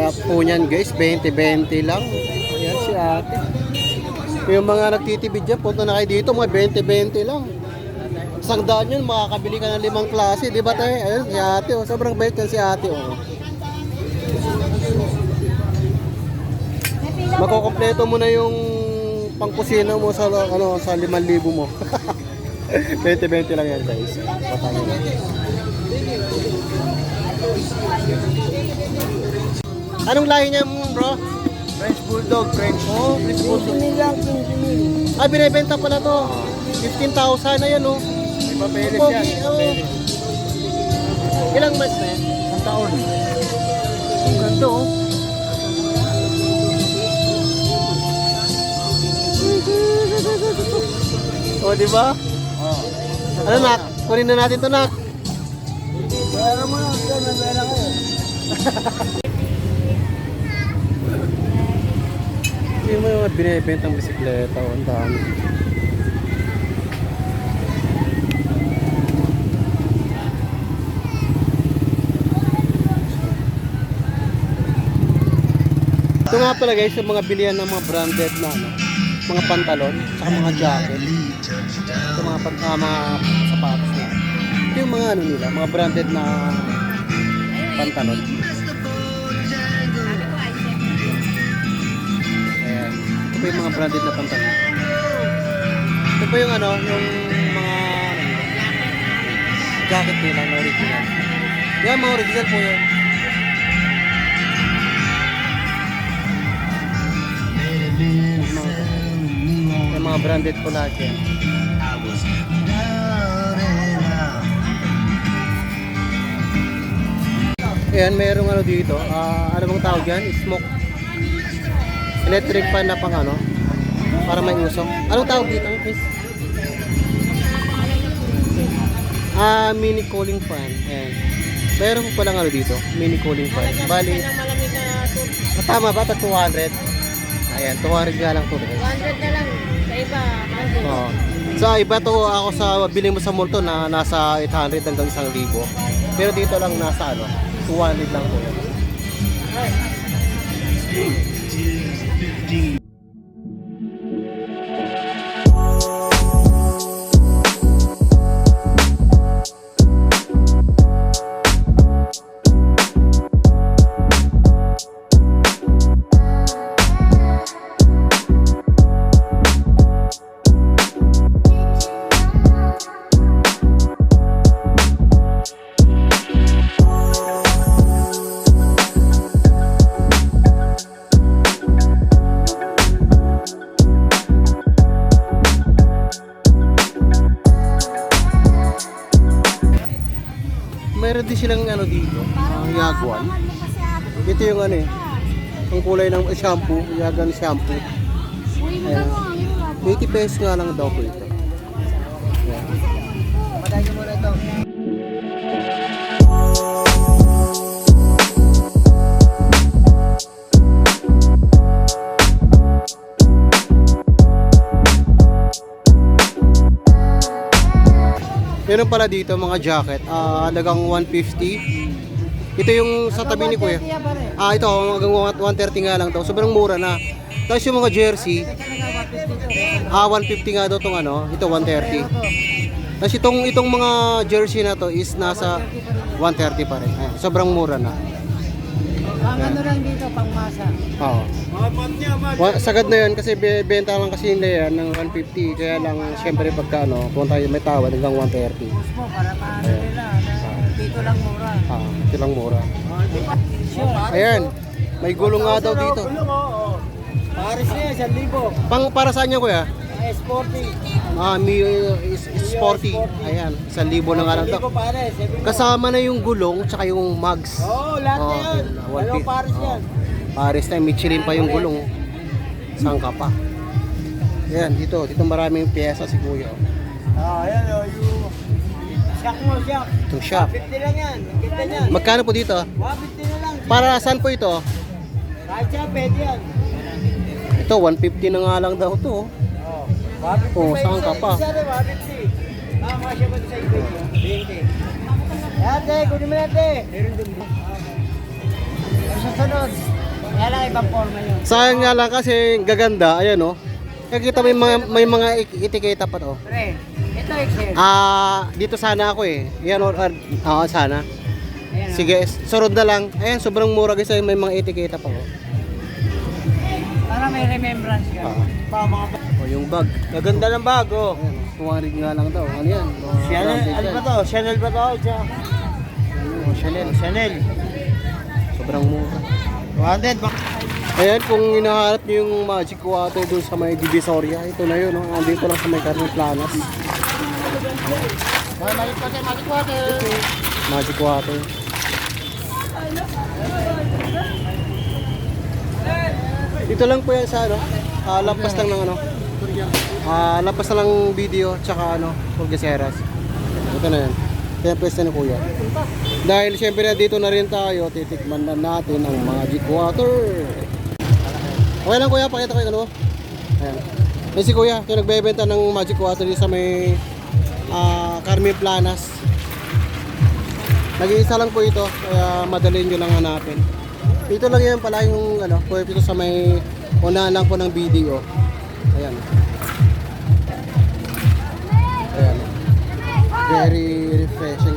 Kaya po niyan guys, 20-20 lang. Ayan si ate. Yung mga nagtitipid dyan, punta na kayo dito, mga 20-20 lang. Isang daan yun, makakabili ka ng 5 klase, di ba tayo? Ayun, si ate, oh. Sobrang bait yan si ate, oh. Makukompleto mo na yung pangkusina mo sa, ano, sa 5,000 mo. 20-20 lang yan guys. Patay na. Anong lahi niya bro? French Bulldog, French. Oh, French Bulldog. 15 lang, 15 Ah, binibenta pala to. 15,000 na yan, oh. May papeles Pogi, yan. oh. Ilang months na yan? Ang taon. Ang ganda oh. Oh, di ba? Oh. Ano nak? Kunin na natin to nak. Kaya mo na, nabela ko. Hindi mo yung binibentang bisikleta, oh, ang dami. Ito nga pala guys, yung mga bilihan ng mga branded na ano, mga pantalon, saka mga jacket. Ito mga sapatos na. Ito yung mga ano nila, mga branded na pantalon. Ayan. Ito po yung mga branded na pantalon. Ito po yung ano, yung mga jacket nila na original. Yan, mga original po yun. Yung mga branded po lahat yan. Ayan, mayroong ano dito. Ano bang tawag yan? Smoke. Electric fan na pang ano. Para may usok. Anong tawag dito, Chris? Mini cooling fan. Ayan. Mayroon po palang ano dito. Mini cooling fan. Bali. Tama ba? 200. Ayan, 200 nga lang to. 200 na lang. Sa iba, Oo. Sa iba to, ako sa bili mo sa mall to na nasa 800 hanggang 1,000. Pero dito lang nasa ano, 200 lang po yan. Meron din silang ano dito, yaguan. Ito yung ano eh, ang kulay ng shampoo, yagan shampoo. Ayan. 80 pesos nga lang daw po ito. Ayan. Patayin mo na ito. Meron pala dito mga jacket, halagang 150. Ito yung sa tabi ni Kuya. Ito hanggang 130 nga lang daw. Sobrang mura na. Tapos yung mga jersey, 150 nga daw tong ano, ito 130. Tapos itong mga jersey na to is nasa 130 pa rin. Ayan, sobrang mura na. Ang ano lang dito, pangmasa. Oo. Sagad na yan kasi benta lang kasi nila yan ng 150. Kaya lang syempre pagka ano, kung tayo may tawad hanggang 130. Mo, para paano nila. Dito lang mura. Ito lang mura. Ayan, may gulong nga daw dito. Paris niya, 1,000. Para saan niya kuya? Sporty. Sporty. Ayan, 1,000 na nga lang to. Pares. Kasama na yung gulong tsaka yung mugs. Oo, lahat na yan. Dalawang Paris yan. Paris na, Michelin pa yung gulong. Saan ka pa? Ayan, dito maraming pyesa si kuya. Ayan o, yung shock mo, shock. Itong shop. 50 lang yan. Kita niyan. Magkano po dito? 150 na lang. Para saan po ito? Kahit siya, pwede yan. Ito, 150 na nga lang daw to. Oh, saan ka pa? Isa rin, 150. Masya ba ito sa ito? 20. Ate, kunin mo natin. Meron din. Susunod. Kaya lang ibang forma yun. Sayang nga lang kasi gaganda, ayan oh. Nakikita may mga etiketa pa to. Pre, ito Excel. Dito sana ako eh. Yan oo, sana. Ayan, Sige, sunod na lang. Ayan, sobrang mura kasi may mga etiketa pa oh. Para may remembrance ka. Oh, yung bag. Maganda ng bago. Ayan, 200 nga lang daw. Ano yan? Chanel, Branded ano yan. ba to? Chanel ba to? Oh, Chanel. Chanel. Sobrang mura. 200 ba? Ayan, kung hinahanap niyo yung magic water doon sa may Divisoria, ito na yun, no? Andito lang sa may Carmen Planas. Magic water. Dito lang po yan sa ano, lampas lang ng ano, lampas lang ng video, tsaka ano, Pulgaseras. Ito na yan. Kaya pwesta ni Kuya. Dahil syempre dito na rin tayo, titikman na natin ang magic water. Okay lang Kuya, pakita ko yung ano. Ayan. Ayan si Kuya, yung nagbebenta ng magic water dito sa may Carmen Planas. Nag-iisa lang po ito, kaya madali nyo lang hanapin. Dito lang yan pala yung ano, pwede ito sa may unahan lang po ng video. Ayan. Ayan. Very refreshing